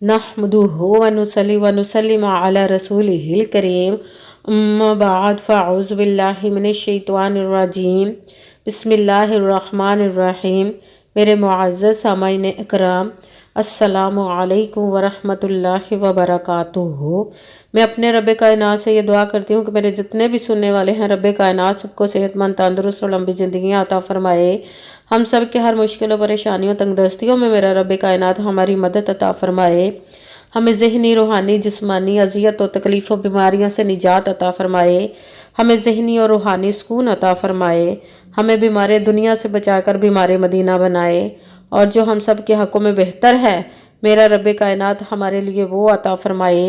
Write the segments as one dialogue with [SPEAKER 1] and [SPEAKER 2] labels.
[SPEAKER 1] नहमदुहु व नुसल्ली व नुसल्लिमु अला रसूलिहिल करीम अम्मा बाद फ़अऊज़ु बिल्लाहि मिनश शैतानिर रजीम बिस्मिल्लाहिर रहमानिर रहीम। मेरे मुअज़्ज़ज़ सामाईन इकराम, अस्सलामु अलैकुम व रहमतुल्लाहि व बरकातुहू। मैं अपने रब कायनात से ये दुआ करती हूँ कि मेरे जितने भी सुनने वाले हैं, रब कायनात सबको सेहतमंद, तंदुरुस्त और लंबी ज़िंदगियाँ अता फ़रमाए। हम सब के हर मुश्किलों, परेशानियों, तंगदस्तियों में मेरा रब कायनात हमारी मदद अता फ़रमाए। हमें ज़हनी, रूहानी, जिस्मानी अज़ियत और तकलीफ़ों, बीमारियों से निजात अता फ़रमाए। हमें ज़हनी और रूहानी सुकून अता फ़रमाए। हमें बीमार दुनिया से बचाकर बीमार मदीना बनाए। और जो हम सब के हक़ों में बेहतर है, मेरा रब कायनात हमारे लिए वो अता फ़रमाए।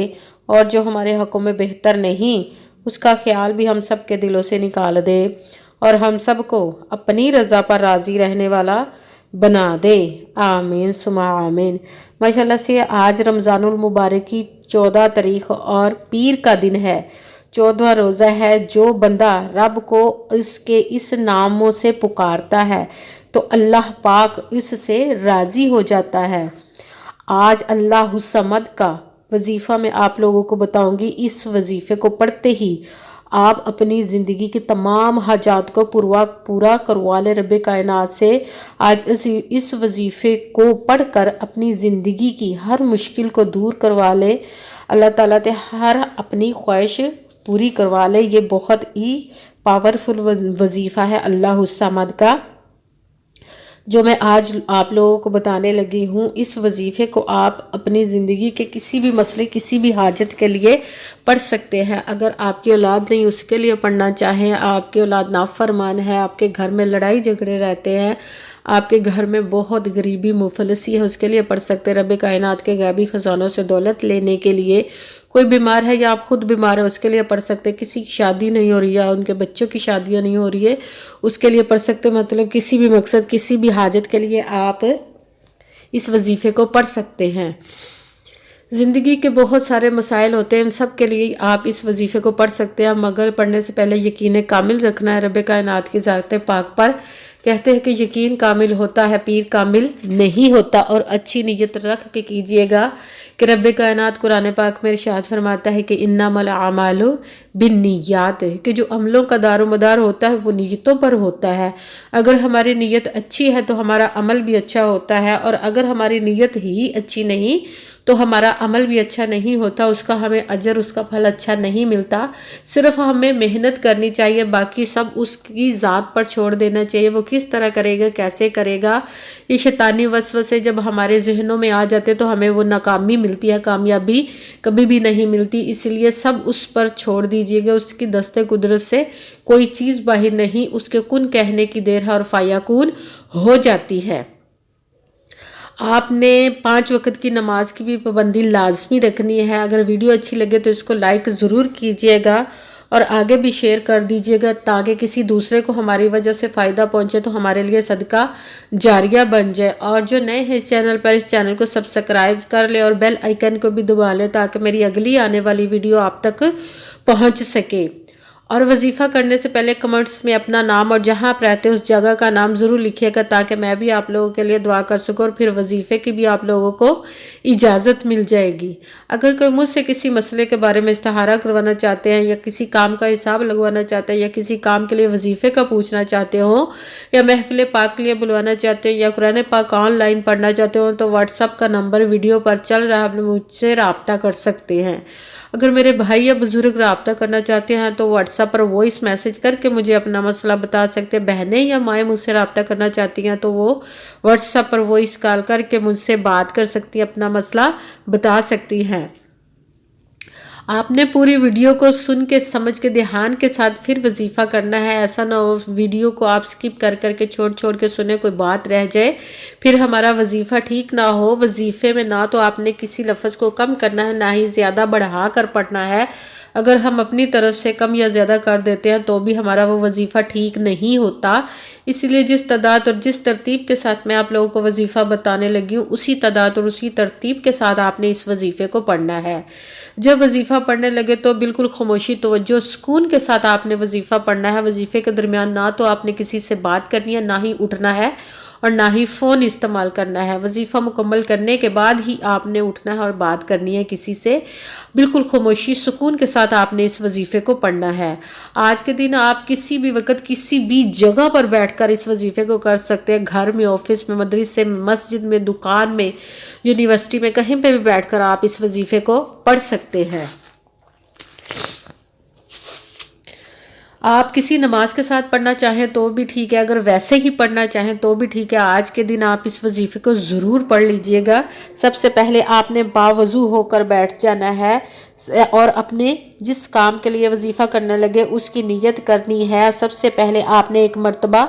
[SPEAKER 1] और जो हमारे हक़ों में बेहतर नहीं, उसका ख्याल भी हम सब के दिलों से निकाल दे और हम सब को अपनी रज़ा पर राज़ी रहने वाला बना दे। आमीन सुमा आमीन। माशाल्लाह से आज रमज़ानुल मुबारक की 14 तारीख और पीर का दिन है। 14वां रोज़ा है। जो बंदा रब को इसके इस नामों से पुकारता है तो अल्लाह पाक इससे राज़ी हो जाता है। आज अल्लाह समद का वजीफ़ा मैं आप लोगों को बताऊंगी। इस वजीफ़े को पढ़ते ही आप अपनी ज़िंदगी की तमाम हाजात को पूरा करवा ले रब कायनात से। आज इस वजीफ़े को पढ़कर अपनी ज़िंदगी की हर मुश्किल को दूर करवा ले। अल्लाह ताला ते हर अपनी ख्वाहिश पूरी करवा ले। ये बहुत ही पावरफुल वजीफ़ा है अल्लाह समद का, जो मैं आज आप लोगों को बताने लगी हूँ। इस वजीफ़े को आप अपनी ज़िंदगी के किसी भी मसले, किसी भी हाजत के लिए पढ़ सकते हैं। अगर आपकी औलाद नहीं, उसके लिए पढ़ना चाहें, आपकी औलाद नाफरमान है, आपके घर में लड़ाई झगड़े रहते हैं, आपके घर में बहुत गरीबी मुफलसी है, उसके लिए पढ़ सकते हैं। रब कायनात के गैबी ख़जानों से दौलत लेने के लिए, कोई बीमार है या आप खुद बीमार है, उसके लिए पढ़ सकते हैं। किसी की शादी नहीं हो रही है, उनके बच्चों की शादियां नहीं हो रही है, उसके लिए पढ़ सकते हैं। मतलब किसी भी मकसद, किसी भी हाजत के लिए आप इस वजीफ़े को पढ़ सकते हैं। ज़िंदगी के बहुत सारे मसाइल होते हैं, उन सब के लिए आप इस वजीफ़े को पढ़ सकते हैं। मगर पढ़ने से पहले यकीन कामिल रखना है रब कायनात की ज़ात पाक पर। कहते हैं कि यकीन कामिल होता है, पीर कामिल नहीं होता। और अच्छी नीयत रख के कीजिएगा कि रब कायनात कुरान पाक में इरशाद फरमाता है कि इन्नमल आमालु बिन्नियात, कि जो अमलों का दारोमदार होता है वो नीयतों पर होता है। अगर हमारी नीयत अच्छी है तो हमारा अमल भी अच्छा होता है, और अगर हमारी नीयत ही अच्छी नहीं तो हमारा अमल भी अच्छा नहीं होता, उसका हमें अजर, उसका फल अच्छा नहीं मिलता। सिर्फ हमें मेहनत करनी चाहिए, बाकी सब उसकी ज़ात पर छोड़ देना चाहिए। वो किस तरह करेगा, कैसे करेगा, ये शैतानी वसवसे जब हमारे जहनों में आ जाते तो हमें वो नाकामी मिलती है, कामयाबी कभी भी नहीं मिलती। इसलिए सब उस पर छोड़ दीजिएगा। उसकी दस्ते कुदरत से कोई चीज़ बाहर नहीं, उसके कुन कहने की देर है और फायाकुन हो जाती है। आपने 5 वक्त की नमाज की भी पाबंदी लाजमी रखनी है। अगर वीडियो अच्छी लगे तो इसको लाइक ज़रूर कीजिएगा और आगे भी शेयर कर दीजिएगा, ताकि किसी दूसरे को हमारी वजह से फ़ायदा पहुंचे तो हमारे लिए सदका जारिया बन जाए। और जो नए हैं इस चैनल पर, इस चैनल को सब्सक्राइब कर ले और बेल आइकन को भी दबा ले, ताकि मेरी अगली आने वाली वीडियो आप तक पहुँच सके। और वजीफ़ा करने से पहले कमेंट्स में अपना नाम और जहां आप रहते हैं उस जगह का नाम ज़रूर लिखिएगा, ताकि मैं भी आप लोगों के लिए दुआ कर सकूं और फिर वजीफ़े की भी आप लोगों को इजाज़त मिल जाएगी। अगर कोई मुझसे किसी मसले के बारे में इस्तिहारा करवाना चाहते हैं, या किसी काम का हिसाब लगवाना चाहते हैं, या किसी काम के लिए वजीफ़े का पूछना चाहते हो, या महफिल पाक के लिए बुलवाना चाहते हैं, या कुरान पाक ऑनलाइन पढ़ना चाहते हो, तो व्हाट्सअप का नंबर वीडियो पर चल रहा है, आप मुझसे रब्ता कर सकते हैं। अगर मेरे भाई या बुजुर्ग रब्ता करना चाहते हैं तो व्हाट्सएप पर वॉइस मैसेज करके मुझे अपना मसला बता सकते हैं। बहनें या माएँ मुझसे रब्ता करना चाहती हैं तो वो व्हाट्सएप पर वॉइस कॉल करके मुझसे बात कर सकती हैं, अपना मसला बता सकती हैं। आपने पूरी वीडियो को सुन के, समझ के, ध्यान के साथ फिर वजीफ़ा करना है। ऐसा ना हो वीडियो को आप स्किप कर करके छोड़ के सुने, कोई बात रह जाए, फिर हमारा वजीफ़ा ठीक ना हो। वजीफ़े में ना तो आपने किसी लफ्ज़ को कम करना है, ना ही ज़्यादा बढ़ा कर पढ़ना है। अगर हम अपनी तरफ से कम या ज़्यादा कर देते हैं तो भी हमारा वो वजीफ़ा ठीक नहीं होता। इसलिए जिस तादाद और जिस तरतीब के साथ मैं आप लोगों को वजीफ़ा बताने लगी हूँ, उसी तादाद और उसी तरतीब के साथ आपने इस वजीफ़े को पढ़ना है। जब वजीफ़ा पढ़ने लगे तो बिल्कुल खामोशी, तवज्जो, सुकून के साथ आपने वजीफ़ा पढ़ना है। वजीफ़े के दरमियान ना तो आपने किसी से बात करनी है, ना ही उठना है, اور نہ ہی فون استعمال کرنا ہے۔ وظیفہ مکمل کرنے کے بعد ہی آپ نے اٹھنا ہے اور بات کرنی ہے کسی سے، بالکل خاموشی سکون کے ساتھ آپ نے اس وظیفے کو پڑھنا ہے۔ آج کے دن آپ کسی بھی وقت کسی بھی جگہ پر بیٹھ کر اس وظیفے کو کر سکتے ہیں، گھر میں، آفس میں، مدرسے میں، مسجد میں، دکان میں، یونیورسٹی میں، کہیں پہ بھی بیٹھ کر آپ اس وظیفے کو پڑھ سکتے ہیں۔ آپ کسی نماز کے ساتھ پڑھنا چاہیں تو بھی ٹھیک ہے، اگر ویسے ہی پڑھنا چاہیں تو بھی ٹھیک ہے۔ آج کے دن آپ اس وظیفے کو ضرور پڑھ لیجئے گا۔ سب سے پہلے آپ نے باوضو ہو کر بیٹھ جانا ہے اور اپنے جس کام کے لیے وظیفہ کرنے لگے اس کی نیت کرنی ہے۔ سب سے پہلے آپ نے ایک مرتبہ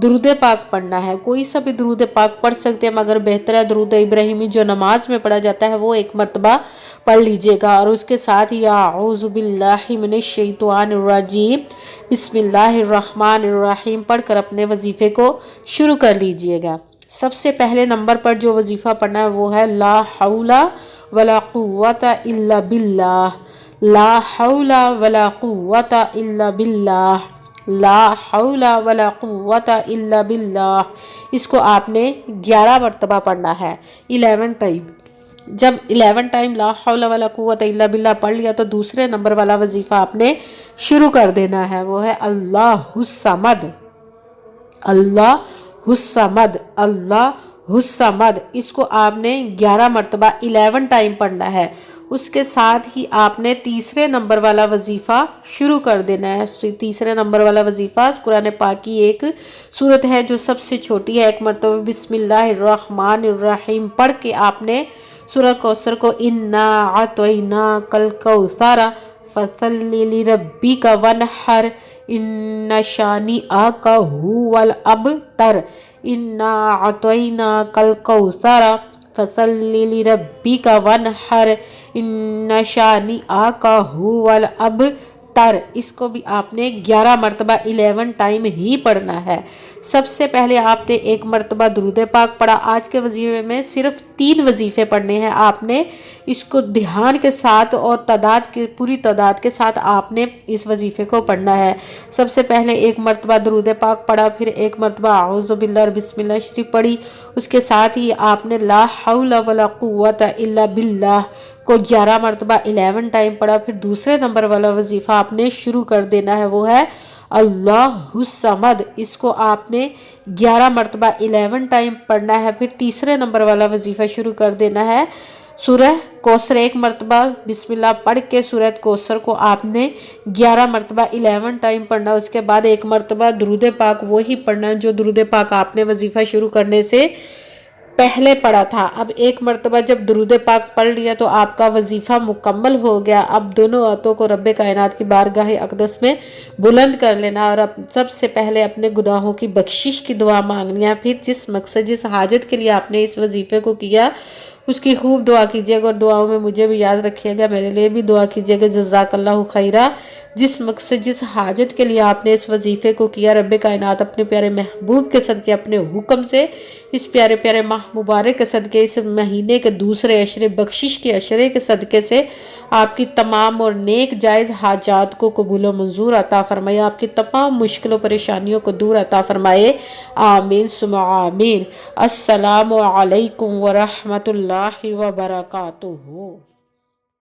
[SPEAKER 1] درود پاک پڑھنا ہے، کوئی سا بھی درود پاک پڑھ سکتے ہیں، مگر بہتر ہے درود ابراہیمی جو نماز میں پڑھا جاتا ہے وہ ایک مرتبہ پڑھ لیجئے گا، اور اس کے ساتھ ہی اعوذ باللہ من الشیطان الرجیم بسم اللہ الرحمن الرحیم پڑھ کر اپنے وظیفے کو شروع کر لیجئے گا۔ سب سے پہلے نمبر پر جو وظیفہ پڑھنا ہے وہ ہے لا حول ولا قوت الا باللہ، لا حول ولا قوت الا باللہ، لا حول ولا قوت الا باللہ۔ اس کو آپ نے 11 مرتبہ پڑھنا ہے، 11 ٹائم۔ جب 11 ٹائم لا حول ولا قوت الا باللہ پڑھ لیا تو دوسرے نمبر والا وظیفہ آپ نے شروع کر دینا ہے، وہ ہے اللہ الصمد، اللہ الصمد، اللہ الصمد۔ اس کو آپ نے 11 مرتبہ 11 ٹائم پڑھنا ہے۔ اس کے ساتھ ہی آپ نے تیسرے نمبر والا وظیفہ شروع کر دینا ہے۔ تیسرے نمبر والا وظیفہ قرآن پاک کی ایک سورت ہے جو سب سے چھوٹی ہے، ایک مرتبہ بسم اللہ الرحمن الرحیم پڑھ کے آپ نے سورہ کوثر کو انا اعطیناک الکوثر فصلی لربک وانحر ان شانئک ھو الابتر، انا اعطیناک الکوثر فصلی لربک وانحر ان شانئک ھو الابتر۔ اس کو بھی آپ نے 11 مرتبہ 11 ٹائم ہی پڑھنا ہے۔ سب سے پہلے آپ نے ایک مرتبہ درود پاک پڑھا۔ آج کے وظیفے میں صرف 3 وظیفے پڑھنے ہیں، آپ نے اس کو دھیان کے ساتھ اور پوری تعداد کے ساتھ آپ نے اس وظیفے کو پڑھنا ہے۔ سب سے پہلے ایک مرتبہ درود پاک پڑھا، پھر ایک مرتبہ اعوذ باللہ اور بسم اللہ شریف پڑھی، اس کے ساتھ ہی آپ نے لا حول ولا قوت الا باللہ کو 11 مرتبہ 11 ٹائم پڑھا۔ پھر دوسرے نمبر والا وظیفہ آپ نے شروع کر دینا ہے، وہ ہے اللہ الصمد۔ اس کو آپ نے 11 مرتبہ 11 ٹائم پڑھنا ہے۔ پھر تیسرے نمبر والا وظیفہ شروع کر دینا ہے، سورہ کوثر ایک مرتبہ بسم اللہ پڑھ کے سورہ کوثر کو آپ نے 11 مرتبہ 11 ٹائم پڑھنا۔ اس کے بعد ایک مرتبہ درود پاک وہی پڑھنا جو درود پاک آپ نے وظیفہ شروع کرنے سے پہلے پڑھا تھا۔ اب ایک مرتبہ جب درود پاک پڑھ لیا تو آپ کا وظیفہ مکمل ہو گیا۔ اب دونوں ہاتھوں کو رب کائنات کی بارگاہ اقدس میں بلند کر لینا اور سب سے پہلے اپنے گناہوں کی بخشش کی دعا مانگنی ہے۔ پھر جس مقصد جس حاجت کے لیے آپ نے اس وظیفے کو کیا اس کی خوب دعا کیجیے گا، اور دعاؤں میں مجھے بھی یاد رکھیے گا، میرے لیے بھی دعا کیجیے گا۔ جزاک اللہ خیرہ۔ جس مقصد جس حاجت کے لیے آپ نے اس وظیفے کو کیا، رب کائنات اپنے پیارے محبوب کے صدقے اپنے حکم سے اس پیارے پیارے ماہ مبارک کے صدقے، اس مہینے کے دوسرے عشرے بخشش کے عشرے کے صدقے سے آپ کی تمام اور نیک جائز حاجات کو قبول و منظور عطا فرمائے، آپ کی تمام مشکلوں پریشانیوں کو دور عطا فرمائے، آمین ثم آمین۔ السلام علیکم ورحمۃ اللہ وبرکاتہ۔